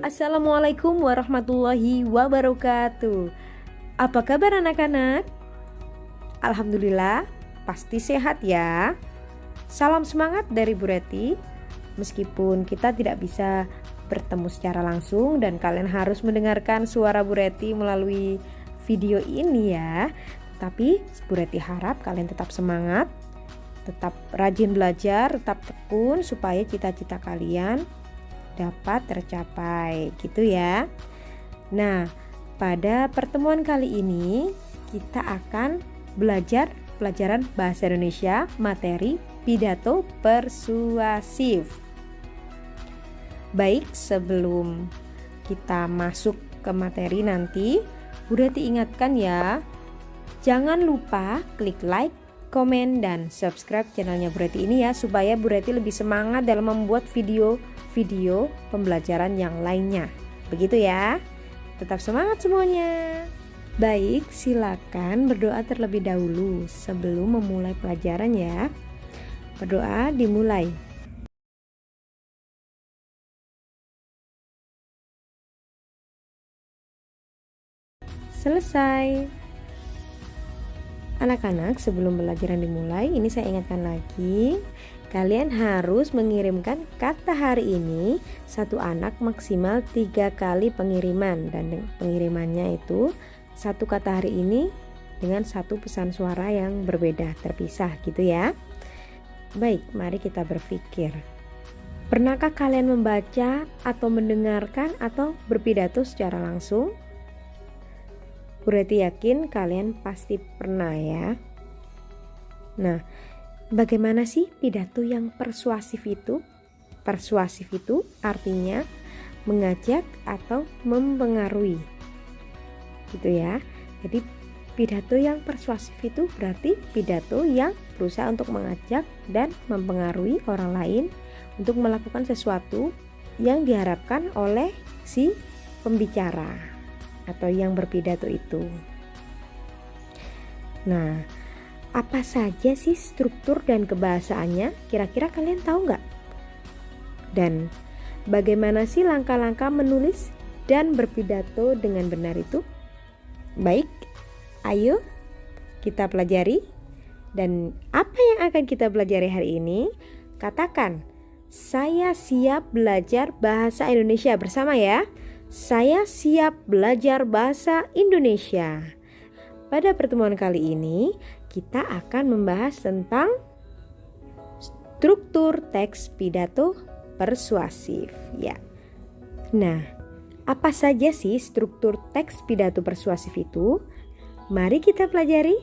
Assalamualaikum warahmatullahi wabarakatuh. Apa kabar anak-anak? Alhamdulillah, pasti sehat ya. Salam semangat dari Bu Reti. Meskipun kita tidak bisa bertemu secara langsung dan kalian harus mendengarkan suara Bu Reti melalui video ini ya. Tapi Bu Reti harap kalian tetap semangat, tetap rajin belajar, tetap tekun supaya cita-cita kalian dapat tercapai gitu ya. Nah, pada pertemuan kali ini kita akan belajar pelajaran bahasa Indonesia materi pidato persuasif. Baik, sebelum kita masuk ke materi nanti, Bu Reti ingatkan ya, jangan lupa klik like, komen, dan subscribe channelnya Bu Reti ini ya, supaya Bu Reti lebih semangat dalam membuat video pembelajaran yang lainnya. Begitu ya. Tetap semangat semuanya. Baik, silakan berdoa terlebih dahulu sebelum memulai pelajaran ya. Berdoa dimulai. Selesai. Anak-anak, sebelum pelajaran dimulai, ini saya ingatkan lagi, kalian harus mengirimkan kata hari ini satu anak maksimal 3 kali pengiriman, dan pengirimannya itu satu kata hari ini dengan satu pesan suara yang berbeda, terpisah gitu ya. Baik, mari kita berpikir. Pernahkah kalian membaca atau mendengarkan atau berpidato secara langsung? Bu Reti yakin kalian pasti pernah ya. Nah, bagaimana sih pidato yang persuasif itu? Persuasif itu artinya mengajak atau mempengaruhi. Gitu ya. Jadi pidato yang persuasif itu berarti pidato yang berusaha untuk mengajak dan mempengaruhi orang lain untuk melakukan sesuatu yang diharapkan oleh si pembicara atau yang berpidato itu. Nah, apa saja sih struktur dan kebahasaannya? Kira-kira kalian tahu nggak? Dan bagaimana sih langkah-langkah menulis dan berpidato dengan benar itu? Baik, ayo kita pelajari. Dan apa yang akan kita pelajari hari ini? Katakan, saya siap belajar bahasa Indonesia bersama ya. Saya siap belajar bahasa Indonesia. Pada pertemuan kali ini, kita akan membahas tentang struktur teks pidato persuasif ya. Nah, apa saja sih struktur teks pidato persuasif itu? Mari kita pelajari.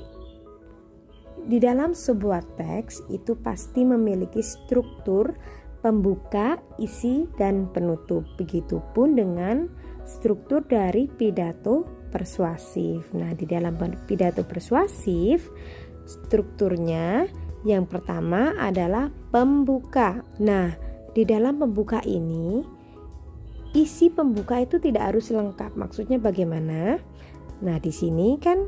Di dalam sebuah teks itu pasti memiliki struktur pembuka, isi, dan penutup. Begitupun dengan struktur dari pidato persuasif. Nah, di dalam pidato persuasif, strukturnya yang pertama adalah pembuka. Nah, di dalam pembuka ini, isi pembuka itu tidak harus lengkap. Maksudnya bagaimana? Nah, di sini kan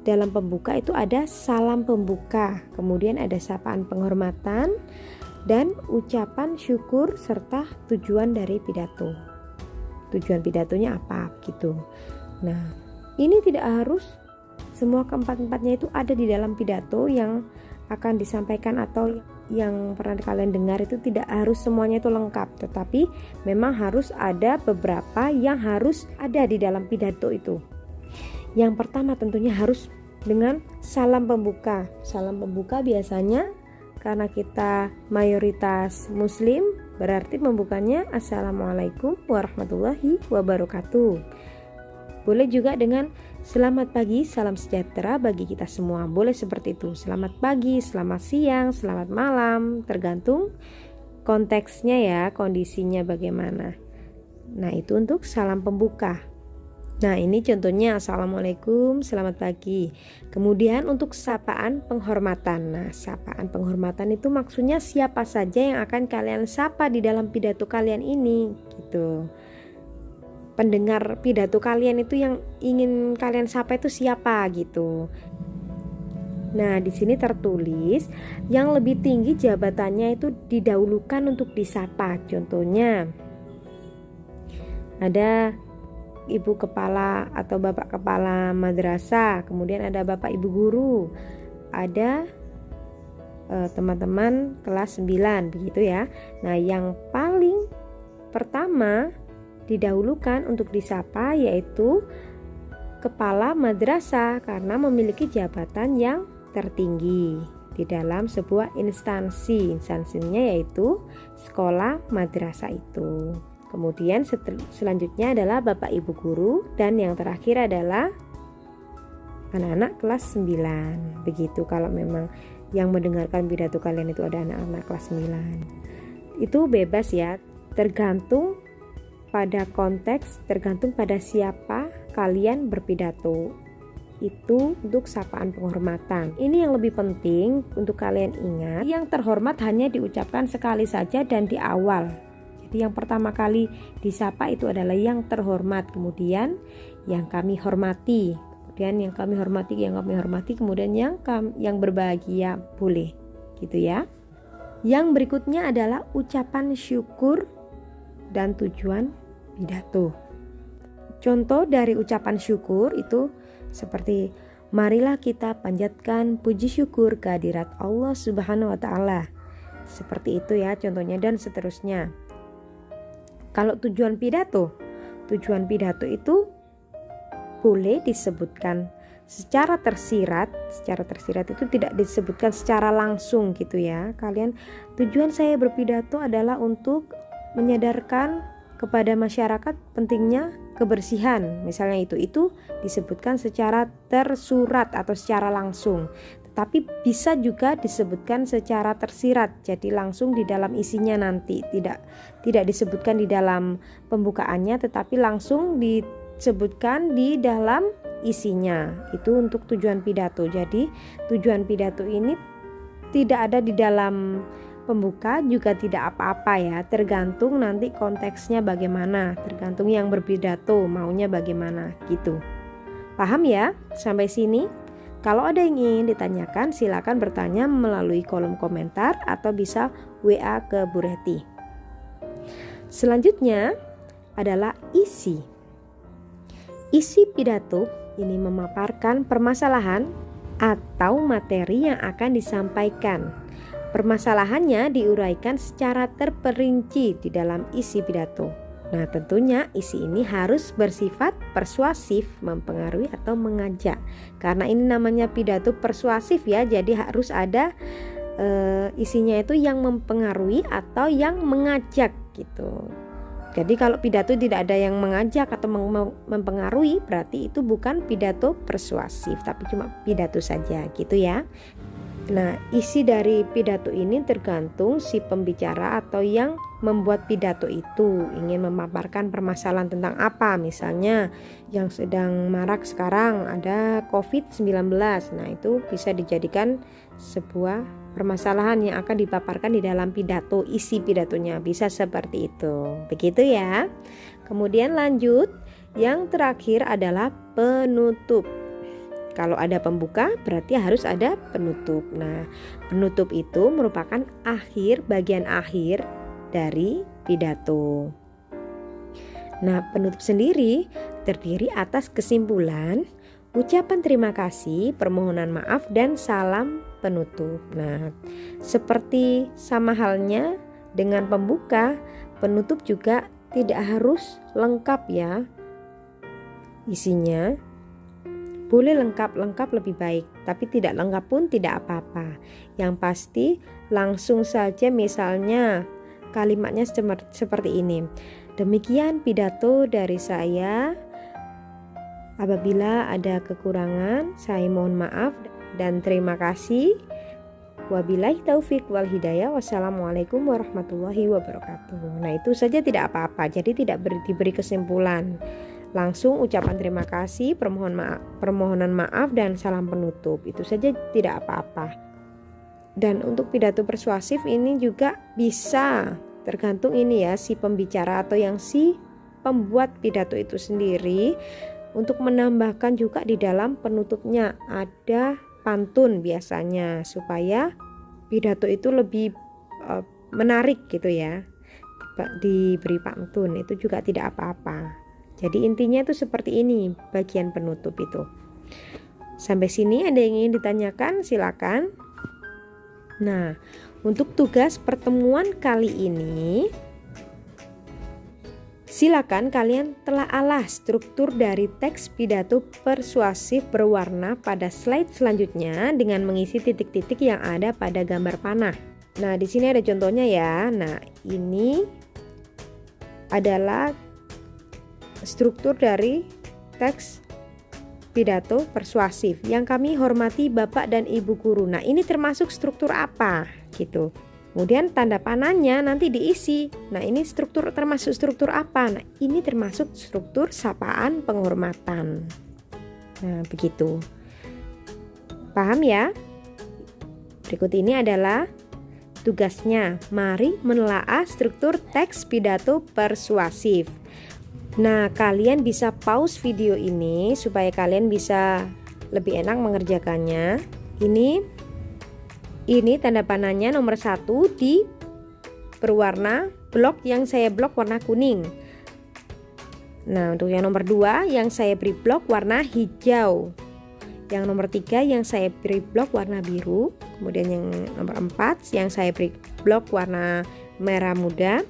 dalam pembuka itu ada salam pembuka, kemudian ada sapaan penghormatan, dan ucapan syukur serta tujuan dari pidato. Tujuan pidatonya apa gitu. Nah, ini tidak harus semua keempat-empatnya itu ada di dalam pidato yang akan disampaikan atau yang pernah kalian dengar, itu tidak harus semuanya itu lengkap, tetapi memang harus ada beberapa yang harus ada di dalam pidato itu. Yang pertama tentunya harus dengan salam pembuka. Salam pembuka biasanya karena kita mayoritas muslim, berarti membukanya Assalamualaikum warahmatullahi wabarakatuh. Boleh juga dengan selamat pagi, salam sejahtera bagi kita semua. Boleh seperti itu. Selamat pagi, selamat siang, selamat malam, tergantung konteksnya ya, kondisinya bagaimana. Nah, itu untuk salam pembuka. Nah, ini contohnya Assalamualaikum, selamat pagi. Kemudian untuk sapaan penghormatan. Nah, sapaan penghormatan itu maksudnya siapa saja yang akan kalian sapa di dalam pidato kalian ini gitu. Pendengar pidato kalian itu yang ingin kalian sapa itu siapa gitu. Nah, di sini tertulis yang lebih tinggi jabatannya itu didahulukan untuk disapa. Contohnya, ada ibu kepala atau bapak kepala madrasah, kemudian ada bapak ibu guru, ada teman-teman kelas 9 begitu ya. Nah, yang paling pertama didahulukan untuk disapa yaitu kepala madrasah karena memiliki jabatan yang tertinggi di dalam sebuah instansi. Instansinya yaitu sekolah madrasah itu. Kemudian selanjutnya adalah bapak ibu guru dan yang terakhir adalah anak-anak kelas 9. Begitu kalau memang yang mendengarkan pidato kalian itu ada anak-anak kelas 9. Itu bebas ya, tergantung pada konteks, tergantung pada siapa kalian berpidato. Itu untuk sapaan penghormatan. Ini yang lebih penting untuk kalian ingat, yang terhormat hanya diucapkan sekali saja dan di awal. Jadi yang pertama kali disapa itu adalah yang terhormat, kemudian yang kami hormati, kemudian yang kami hormati, kemudian yang berbahagia boleh, gitu ya. Yang berikutnya adalah ucapan syukur dan tujuan pidato. Contoh dari ucapan syukur itu seperti marilah kita panjatkan puji syukur kehadirat Allah Subhanahu wa taala. Seperti itu ya contohnya dan seterusnya. Kalau tujuan pidato itu boleh disebutkan secara tersirat. Secara tersirat itu tidak disebutkan secara langsung gitu ya. Tujuan saya berpidato adalah untuk menyadarkan kepada masyarakat pentingnya kebersihan. Misalnya itu disebutkan secara tersurat atau secara langsung. Tetapi bisa juga disebutkan secara tersirat. Jadi langsung di dalam isinya nanti. Tidak disebutkan di dalam pembukaannya tetapi langsung disebutkan di dalam isinya. Itu untuk tujuan pidato. Jadi tujuan pidato ini tidak ada di dalam pembuka, juga tidak apa-apa ya, tergantung nanti konteksnya bagaimana, tergantung yang berpidato maunya bagaimana gitu. Paham ya sampai sini? Kalau ada yang ingin ditanyakan silakan bertanya melalui kolom komentar atau bisa WA ke Bu Reti. Selanjutnya adalah isi. Isi pidato ini memaparkan permasalahan atau materi yang akan disampaikan. Permasalahannya diuraikan secara terperinci di dalam isi pidato. Nah, tentunya isi ini harus bersifat persuasif, mempengaruhi atau mengajak. Karena ini namanya pidato persuasif ya, jadi harus ada isinya itu yang mempengaruhi atau yang mengajak gitu. Jadi kalau pidato tidak ada yang mengajak atau mempengaruhi, berarti itu bukan pidato persuasif, tapi cuma pidato saja gitu ya. Nah, isi dari pidato ini tergantung si pembicara atau yang membuat pidato itu ingin memaparkan permasalahan tentang apa. Misalnya yang sedang marak sekarang ada COVID-19. Nah, itu bisa dijadikan sebuah permasalahan yang akan dipaparkan di dalam pidato. Isi pidatonya bisa seperti itu. Begitu ya. Kemudian lanjut, yang terakhir adalah penutup. Kalau ada pembuka berarti harus ada penutup. Nah, penutup itu merupakan bagian akhir dari pidato. Nah, penutup sendiri terdiri atas kesimpulan, ucapan terima kasih, permohonan maaf, dan salam penutup. Nah, seperti sama halnya dengan pembuka, penutup juga tidak harus lengkap ya isinya. Boleh lengkap lebih baik, tapi tidak lengkap pun tidak apa-apa. Yang pasti langsung saja misalnya kalimatnya seperti ini. Demikian pidato dari saya. Apabila ada kekurangan, saya mohon maaf dan terima kasih. Wabillahi taufik wal hidayah. Wassalamualaikum warahmatullahi wabarakatuh. Nah, itu saja tidak apa-apa. Jadi tidak diberi kesimpulan. Langsung ucapan terima kasih, permohonan maaf dan salam penutup. Itu saja tidak apa-apa. Dan untuk pidato persuasif ini juga bisa tergantung ini ya si pembicara atau yang si pembuat pidato itu sendiri untuk menambahkan juga di dalam penutupnya ada pantun biasanya supaya pidato itu lebih menarik gitu ya. diberi pantun, itu juga tidak apa-apa. Jadi intinya itu seperti ini bagian penutup itu. Sampai sini ada yang ingin ditanyakan? Silakan. Nah, untuk tugas pertemuan kali ini, silakan kalian telaalah struktur dari teks pidato persuasif berwarna pada slide selanjutnya dengan mengisi titik-titik yang ada pada gambar panah. Nah, di sini ada contohnya ya. Nah, ini adalah struktur dari teks pidato persuasif yang kami hormati Bapak dan Ibu guru. Nah, ini termasuk struktur apa gitu. Kemudian tanda panahnya nanti diisi. Nah, ini termasuk struktur apa? Nah, ini termasuk struktur sapaan penghormatan. Nah, begitu. Paham ya? Berikut ini adalah tugasnya. Mari menelaah struktur teks pidato persuasif. Nah, kalian bisa pause video ini supaya kalian bisa lebih enak mengerjakannya. Ini tanda panahnya nomor 1 di berwarna blok yang saya blok warna kuning. Nah, untuk yang nomor 2 yang saya beri blok warna hijau. Yang nomor 3 yang saya beri blok warna biru. Kemudian yang nomor 4 yang saya beri blok warna merah muda.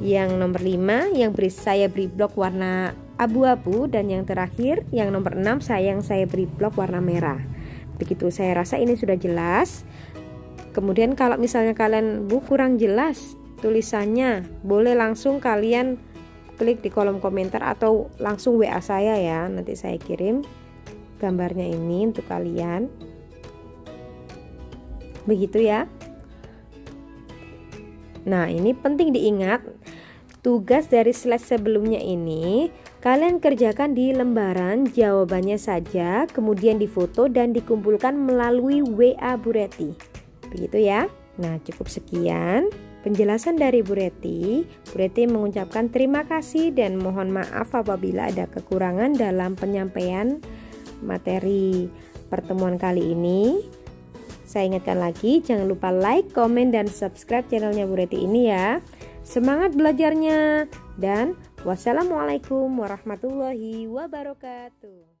Yang nomor 5 yang saya beri blok warna abu-abu. Dan yang terakhir yang nomor 6 yang saya beri blok warna merah. Begitu, saya rasa ini sudah jelas. Kemudian kalau misalnya kalian kurang jelas tulisannya, boleh langsung kalian klik di kolom komentar atau langsung WA saya ya. Nanti saya kirim gambarnya ini untuk kalian. Begitu ya. Nah, ini penting diingat. Tugas dari slide sebelumnya ini kalian kerjakan di lembaran jawabannya saja, kemudian difoto dan dikumpulkan melalui WA Bu Reti. Begitu ya. Nah, cukup sekian penjelasan dari Bu Reti. Bu Reti mengucapkan terima kasih dan mohon maaf apabila ada kekurangan dalam penyampaian materi pertemuan kali ini. Saya ingatkan lagi, jangan lupa like, komen, dan subscribe channelnya Bu Reti ini ya. Semangat belajarnya dan wassalamualaikum warahmatullahi wabarakatuh.